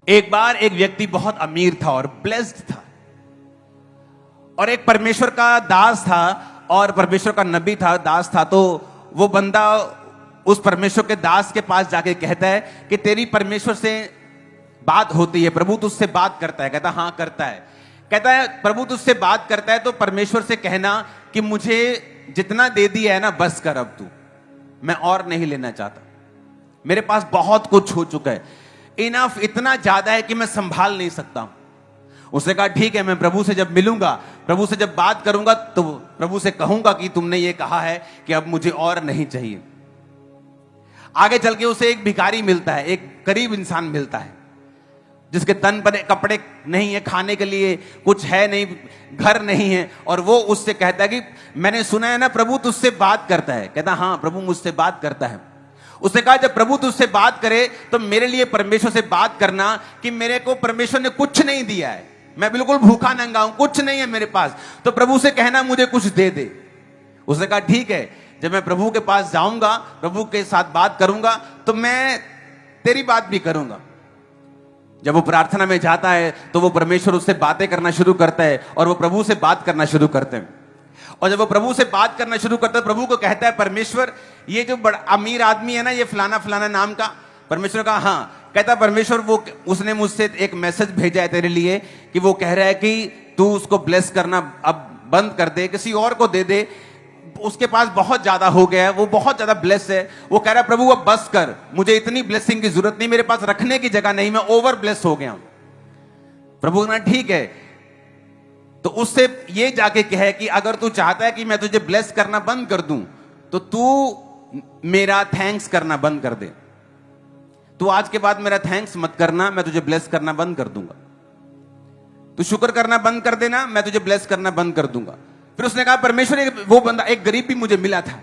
एक बार एक व्यक्ति बहुत अमीर था और ब्लेस्ड था, और एक परमेश्वर का दास था और परमेश्वर का नबी था, दास था। तो वो बंदा उस परमेश्वर के दास के पास जाके कहता है कि तेरी परमेश्वर से बात होती है, प्रभु तुझसे बात करता है। कहता हाँ करता है। कहता है प्रभु तुझसे बात करता है तो परमेश्वर से कहना कि मुझे जितना दे दिया है ना बस कर, अब तू, मैं और नहीं लेना चाहता, मेरे पास बहुत कुछ हो चुका है, इनफ, इतना ज्यादा है कि मैं संभाल नहीं सकता हूं। उसने कहा ठीक है, मैं प्रभु से जब मिलूंगा, प्रभु से जब बात करूंगा तो प्रभु से कहूंगा कि तुमने ये कहा है कि अब मुझे और नहीं चाहिए। आगे चल के उसे एक भिखारी मिलता है, एक गरीब इंसान मिलता है जिसके तन पर कपड़े नहीं है, खाने के लिए कुछ है नहीं, घर नहीं है, और वो उससे कहता है कि मैंने सुना है ना प्रभु तुझसे बात करता है। कहता हाँ प्रभु मुझसे बात करता है। उसने कहा जब प्रभु तुझसे बात करे तो मेरे लिए परमेश्वर से बात करना कि मेरे को परमेश्वर ने कुछ नहीं दिया है, मैं बिल्कुल भूखा नंगा हूं, कुछ नहीं है मेरे पास, तो प्रभु से कहना मुझे कुछ दे दे। उसने कहा ठीक है, जब मैं प्रभु के पास जाऊंगा, प्रभु के साथ बात करूंगा तो मैं तेरी बात भी करूंगा। जब वो प्रार्थना में जाता है तो वो परमेश्वर उससे बातें करना शुरू करता है और वो प्रभु से बात करना शुरू करते हैं। और जब वो प्रभु से बात करना शुरू करता है, प्रभु को कहता है परमेश्वर ये जो बड़ा अमीर आदमी है ना, ये फलाना फलाना नाम का। परमेश्वर का हाँ। कहता परमेश्वर वो उसने मुझसे एक मैसेज भेजा है तेरे लिए कि वो कह रहा है कि तू उसको ब्लेस करना अब बंद कर दे, किसी और को दे दे, उसके पास बहुत ज्यादा हो गया है, वो बहुत ज्यादा ब्लेस है। वो कह रहा है प्रभु अब बस कर, मुझे इतनी ब्लेसिंग की जरूरत नहीं, मेरे पास रखने की जगह नहीं, मैं ओवर ब्लेस हो गया हूं। प्रभु ने ठीक है, तो उससे ये जाके कहे कि अगर तू चाहता है कि मैं तुझे ब्लेस करना बंद कर दूं तो तू मेरा थैंक्स करना बंद कर दे। तू आज के बाद मेरा थैंक्स मत करना, मैं तुझे ब्लेस करना बंद कर दूंगा। तू शुक्र करना बंद कर देना, मैं तुझे ब्लेस करना बंद कर दूंगा। फिर उसने कहा परमेश्वर वो बंदा, एक गरीब भी मुझे मिला था,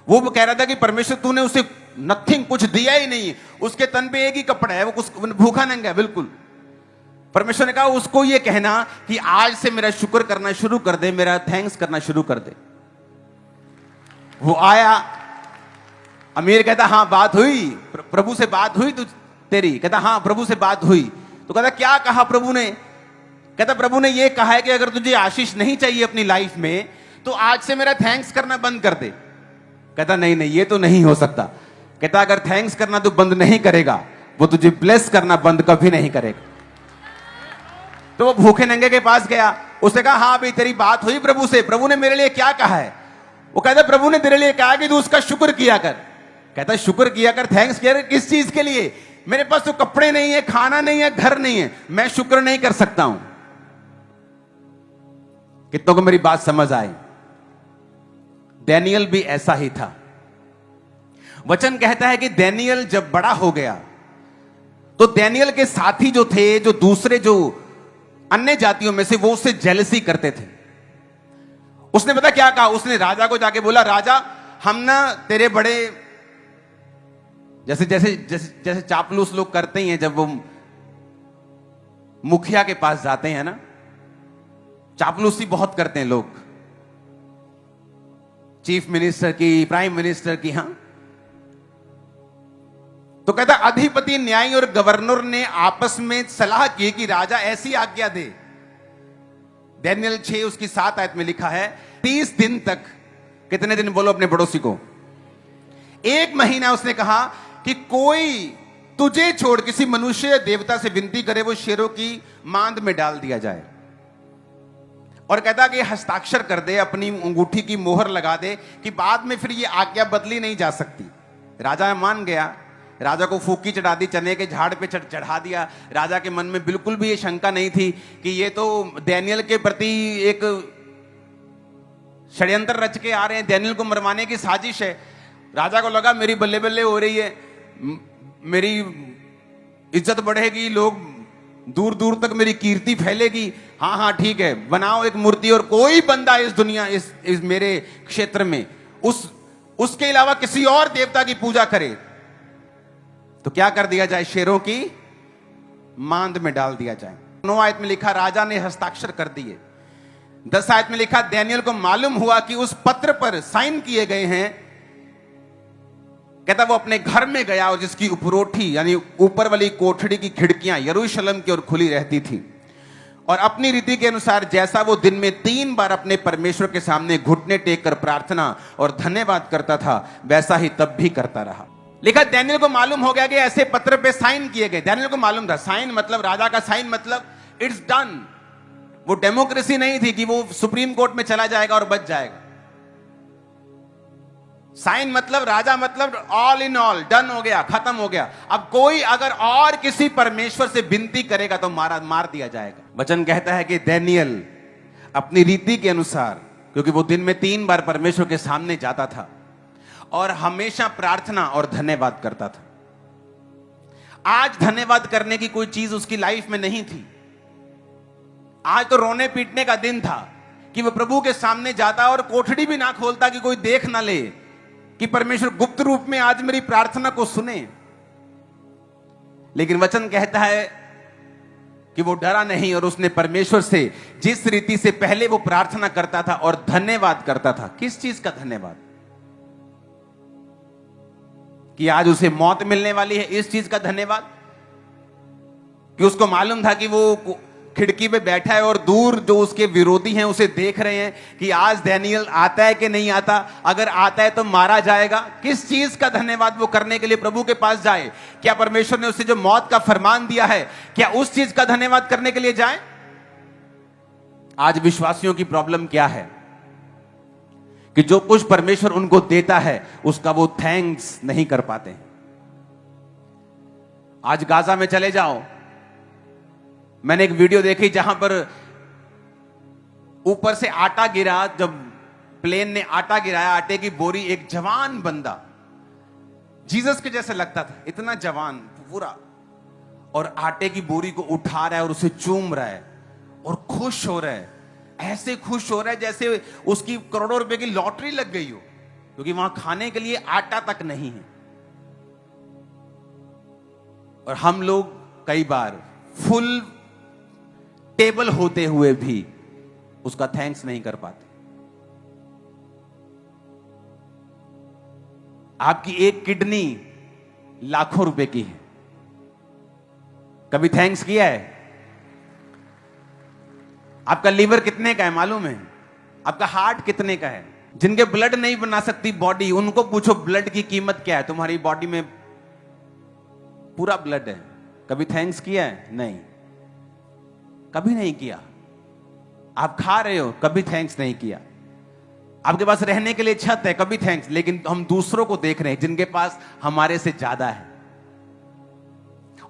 वो कह रहा था कि परमेश्वर तूने उसे नथिंग, कुछ दिया ही नहीं, उसके तन पे एक ही कपड़ा है, वो भूखा नंगा है बिल्कुल। परमेश्वर ने कहा उसको ये कहना कि आज से मेरा शुक्र करना शुरू कर दे, मेरा थैंक्स करना शुरू कर दे। वो आया, अमीर कहता हाँ बात हुई, प्रभु से बात हुई तेरी? कहता हाँ प्रभु से बात हुई। तो कहता क्या कहा प्रभु ने? कहता प्रभु ने ये कहा है कि अगर तुझे आशीष नहीं चाहिए अपनी लाइफ में तो आज से मेरा थैंक्स करना बंद कर दे। कहता नहीं नहीं ये तो नहीं हो सकता। कहता अगर थैंक्स करना तू बंद नहीं करेगा, वो तुझे ब्लेस करना बंद कभी नहीं करेगा। तो वो भूखे नंगे के पास गया, उसने कहा हाँ भाई तेरी बात हुई प्रभु से, प्रभु ने मेरे लिए क्या कहा है? वो कहता प्रभु ने तेरे लिए कहा कि तू उसका शुक्र किया कर। कहता शुक्र किया कर, थैंक्स किया कर, किस चीज के लिए? मेरे पास तो कपड़े नहीं है, खाना नहीं है, घर नहीं है, मैं शुक्र नहीं कर सकता हूं। कितनों को मेरी बात समझ आई? डैनियल भी ऐसा ही था। वचन कहता है कि डैनियल जब बड़ा हो गया तो डैनियल के साथी जो थे, जो दूसरे जो अन्य जातियों में से, वो उससे जेलसी करते थे। उसने पता क्या कहा? उसने राजा को जाके बोला राजा हम ना तेरे बड़े, जैसे जैसे जैसे जैसे चापलूस लोग करते ही हैं, जब वो मुखिया के पास जाते हैं ना, चापलूसी बहुत करते हैं लोग, चीफ मिनिस्टर की, प्राइम मिनिस्टर की। हां, तो कहता अधिपति, न्यायी और गवर्नर ने आपस में सलाह की कि राजा ऐसी आज्ञा दे। डैनियल 6 उसकी 7 आयत में लिखा है 30 दिन तक, कितने दिन बोलो अपने पड़ोसी को? 1 महीना उसने कहा कि कोई तुझे छोड़ किसी मनुष्य या देवता से विनती करे, वो शेरों की मांद में डाल दिया जाए। और कहता कि हस्ताक्षर कर दे, अपनी अंगूठी की मोहर लगा दे कि बाद में फिर ये आज्ञा बदली नहीं जा सकती। राजा मान गया, राजा को फूकी चढ़ा दी, चने के झाड़ पे चढ़ा दिया। राजा के मन में बिल्कुल भी ये शंका नहीं थी कि ये तो डैनियल के प्रति एक षड्यंत्र रच के आ रहे हैं, डैनियल को मरवाने की साजिश है। राजा को लगा मेरी बल्ले बल्ले हो रही है, मेरी इज्जत बढ़ेगी, लोग दूर दूर तक मेरी कीर्ति फैलेगी। हाँ हाँ ठीक है, बनाओ एक मूर्ति और कोई बंदा इस दुनिया इस मेरे क्षेत्र में उसके अलावा किसी और देवता की पूजा करे तो क्या कर दिया जाए? शेरों की मांद में डाल दिया जाए। 9 आयत में लिखा राजा ने हस्ताक्षर कर दिए। 10 आयत में लिखा डैनियल को मालूम हुआ कि उस पत्र पर साइन किए गए हैं कहता वो अपने घर में गया और जिसकी उपरोठी यानी ऊपर वाली कोठड़ी की खिड़कियां यरूशलेम की ओर खुली रहती थी, और अपनी रीति के अनुसार जैसा वो दिन में 3 बार अपने परमेश्वर के सामने घुटने टेक कर प्रार्थना और धन्यवाद करता था, वैसा ही तब भी करता रहा। लिखा दानियेल को मालूम हो गया कि ऐसे पत्र पे साइन किए गए। दानियेल को मालूम था, साइन मतलब राजा का साइन मतलब इट्स डन। वो डेमोक्रेसी नहीं थी कि वो सुप्रीम कोर्ट में चला जाएगा और बच जाएगा। साइन मतलब राजा मतलब ऑल इन ऑल, डन हो गया, खत्म हो गया। अब कोई अगर और किसी परमेश्वर से विनती करेगा तो मार दिया जाएगा। वचन कहता है कि दानियेल अपनी रीति के अनुसार, क्योंकि वो दिन में 3 बार परमेश्वर के सामने जाता था और हमेशा प्रार्थना और धन्यवाद करता था। आज धन्यवाद करने की कोई चीज उसकी लाइफ में नहीं थी। आज तो रोने पीटने का दिन था कि वो प्रभु के सामने जाता और कोठड़ी भी ना खोलता कि कोई देख ना ले कि परमेश्वर गुप्त रूप में आज मेरी प्रार्थना को सुने। लेकिन वचन कहता है कि वो डरा नहीं और उसने परमेश्वर से जिस रीति से पहले वो प्रार्थना करता था और धन्यवाद करता था। किस चीज का धन्यवाद? कि आज उसे मौत मिलने वाली है, इस चीज का धन्यवाद? कि उसको मालूम था कि वो खिड़की पे बैठा है और दूर जो उसके विरोधी हैं उसे देख रहे हैं कि आज दानियेल आता है कि नहीं आता, अगर आता है तो मारा जाएगा। किस चीज का धन्यवाद वो करने के लिए प्रभु के पास जाए? क्या परमेश्वर ने उसे जो मौत का फरमान दिया है, क्या उस चीज का धन्यवाद करने के लिए जाए? आज विश्वासियों की प्रॉब्लम क्या है कि जो कुछ परमेश्वर उनको देता है उसका वो थैंक्स नहीं कर पाते। आज गाजा में चले जाओ, मैंने एक वीडियो देखी जहां पर ऊपर से आटा गिरा, जब प्लेन ने आटा गिराया, आटे की बोरी, एक जवान बंदा जीसस के जैसे लगता था, इतना जवान पूरा, और आटे की बोरी को उठा रहा है और उसे चूम रहा है और खुश हो रहा है। ऐसे खुश हो रहा है जैसे उसकी करोड़ों रुपए की लॉटरी लग गई हो, क्योंकि वहां खाने के लिए आटा तक नहीं है। और हम लोग कई बार फुल टेबल होते हुए भी उसका थैंक्स नहीं कर पाते। आपकी एक किडनी लाखों रुपए की है, कभी थैंक्स किया है? आपका लीवर कितने का है मालूम है? आपका हार्ट कितने का है? जिनके ब्लड नहीं बना सकती बॉडी, उनको पूछो ब्लड की कीमत क्या है। तुम्हारी बॉडी में पूरा ब्लड है, कभी थैंक्स किया है? नहीं, कभी नहीं किया। आप खा रहे हो, कभी थैंक्स नहीं किया। आपके पास रहने के लिए छत है, कभी थैंक्स। लेकिन हम दूसरों को देख रहे हैं जिनके पास हमारे से ज्यादा है,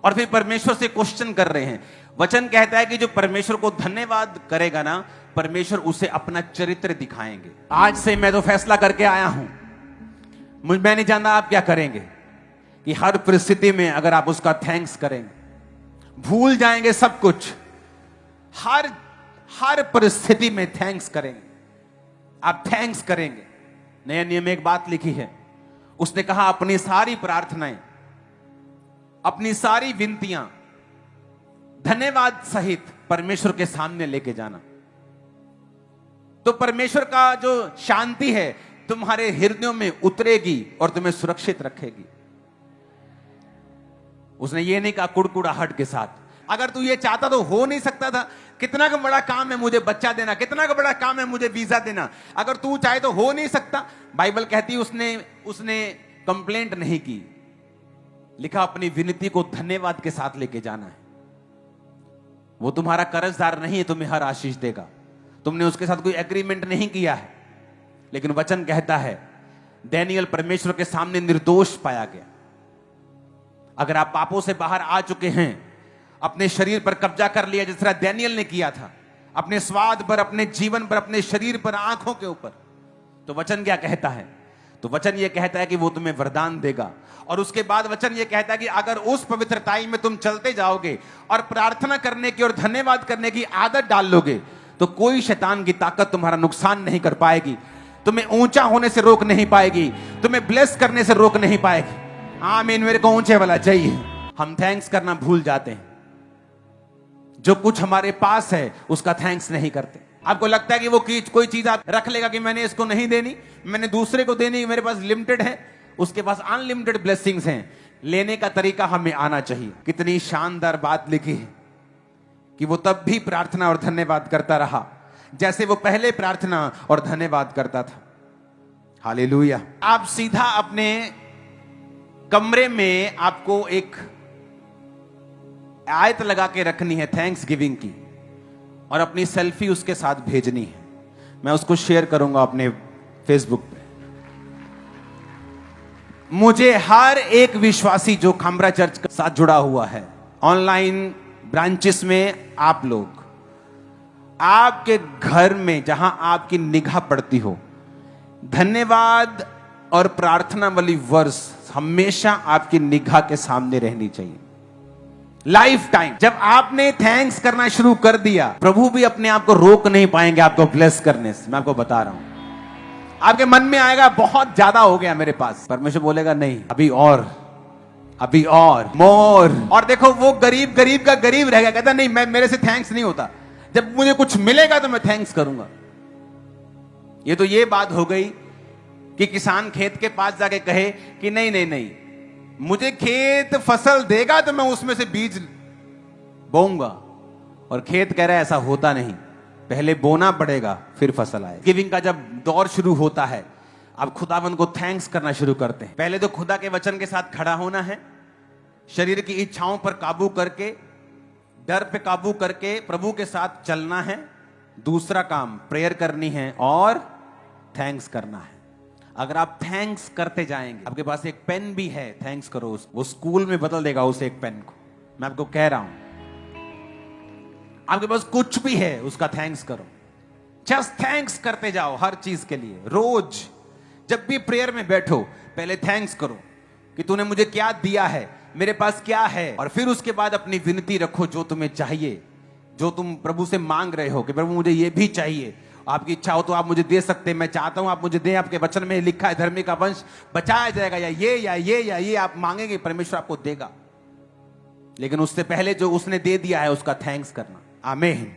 और फिर परमेश्वर से क्वेश्चन कर रहे हैं। वचन कहता है कि जो परमेश्वर को धन्यवाद करेगा ना, परमेश्वर उसे अपना चरित्र दिखाएंगे। आज से मैं तो फैसला करके आया हूं, मैं नहीं जानता आप क्या करेंगे, कि हर परिस्थिति में अगर आप उसका थैंक्स करेंगे, भूल जाएंगे सब कुछ, हर परिस्थिति में थैंक्स करेंगे। आप थैंक्स करेंगे। नया नियम में एक बात लिखी है, उसने कहा अपनी सारी प्रार्थनाएं, अपनी सारी विनतियां धन्यवाद सहित परमेश्वर के सामने लेके जाना। तो परमेश्वर का जो शांति है तुम्हारे हृदयों में उतरेगी और तुम्हें सुरक्षित रखेगी। उसने ये नहीं कहा कुड़कुड़ाहट के साथ। अगर तू ये चाहता तो हो नहीं सकता था। कितना का बड़ा काम है मुझे बच्चा देना, कितना का बड़ा काम है मुझे वीजा देना। अगर तू चाहे तो हो नहीं सकता। बाइबल कहती है उसने कंप्लेंट नहीं की, लिखा अपनी विनती को धन्यवाद के साथ लेके जाना है। वो तुम्हारा कर्जदार नहीं है, तुम्हें हर आशीष देगा। तुमने उसके साथ कोई एग्रीमेंट नहीं किया है। लेकिन वचन कहता है दानियेल परमेश्वर के सामने निर्दोष पाया गया। अगर आप पापों से बाहर आ चुके हैं, अपने शरीर पर कब्जा कर लिया जिस तरह दानियेल ने किया था, अपने स्वाद पर, अपने जीवन पर, अपने शरीर पर, आंखों के ऊपर, तो वचन क्या कहता है? तो वचन ये कहता है कि वो तुम्हें वरदान देगा। और उसके बाद वचन ये कहता है कि अगर उस पवित्रताई में तुम चलते जाओगे और प्रार्थना करने की और धन्यवाद करने की आदत डाल लोगे, तो कोई शैतान की ताकत तुम्हारा नुकसान नहीं कर पाएगी, तुम्हें ऊंचा होने से रोक नहीं पाएगी, तुम्हें ब्लेस करने से रोक नहीं पाएगी। आमीन। मेरे को ऊंचे वाला चाहिए। हम थैंक्स करना भूल जाते हैं। जो कुछ हमारे पास है उसका थैंक्स नहीं करते। आपको लगता है कि वो कोई चीज आप रख लेगा कि मैंने इसको नहीं देनी, मैंने दूसरे को देनी, मेरे पास लिमिटेड है, उसके पास अनलिमिटेड ब्लेसिंग्स हैं। लेने का तरीका हमें आना चाहिए। कितनी शानदार बात लिखी है कि वो तब भी प्रार्थना और धन्यवाद करता रहा जैसे वो पहले प्रार्थना और धन्यवाद करता था। हालेलुया। आप सीधा अपने कमरे में आपको एक आयत लगा के रखनी है थैंक्स गिविंग की, और अपनी सेल्फी उसके साथ भेजनी है। मैं उसको शेयर करूंगा अपने फेसबुक पे। मुझे हर एक विश्वासी जो खामरा चर्च के साथ जुड़ा हुआ है, ऑनलाइन ब्रांचेस में, आप लोग, आपके घर में जहां आपकी निगाह पड़ती हो, धन्यवाद और प्रार्थना वाली वर्ष हमेशा आपकी निगाह के सामने रहनी चाहिए, लाइफ टाइम। जब आपने थैंक्स करना शुरू कर दिया, प्रभु भी अपने आप को रोक नहीं पाएंगे आपको ब्लेस करने से। मैं आपको बता रहा हूं, आपके मन में आएगा बहुत ज्यादा हो गया मेरे पास, परमेश्वर बोलेगा नहीं, अभी और मोर। और देखो वो गरीब का गरीब रह गया, कहता नहीं मैं, मेरे से थैंक्स नहीं होता, जब मुझे कुछ मिलेगा तो मैं थैंक्स करूंगा। ये तो ये बात हो गई कि किसान खेत के पास जाके कहे कि नहीं, मुझे खेत फसल देगा तो मैं उसमें से बीज बोऊंगा, और खेत कह रहा है ऐसा होता नहीं, पहले बोना पड़ेगा फिर फसल आए। गिविंग का जब दौर शुरू होता है, आप खुदावंद को थैंक्स करना शुरू करते हैं। पहले तो खुदा के वचन के साथ खड़ा होना है, शरीर की इच्छाओं पर काबू करके, डर पे काबू करके प्रभु के साथ चलना है। दूसरा काम प्रेयर करनी है और थैंक्स करना है। अगर आप थैंक्स करते जाएंगे, आपके पास एक पेन भी है, थैंक्स करो, वो स्कूल में बदल देगा उस एक पेन को। मैं आपको कह रहा हूं, आपके पास कुछ भी है उसका थैंक्स करो। जस्ट थैंक्स करते जाओ हर चीज के लिए। रोज जब भी प्रेयर में बैठो, पहले थैंक्स करो कि तूने मुझे क्या दिया है, मेरे पास क्या है, और फिर उसके बाद अपनी विनती रखो जो तुम्हें चाहिए, जो तुम प्रभु से मांग रहे हो कि प्रभु मुझे ये भी चाहिए, आपकी इच्छा हो तो आप मुझे दे सकते हैं, मैं चाहता हूं आप मुझे दें। आपके वचन में लिखा है धर्मी का वंश बचाया जाएगा, या ये आप मांगेंगे, परमेश्वर आपको देगा। लेकिन उससे पहले जो उसने दे दिया है उसका थैंक्स करना। आमीन।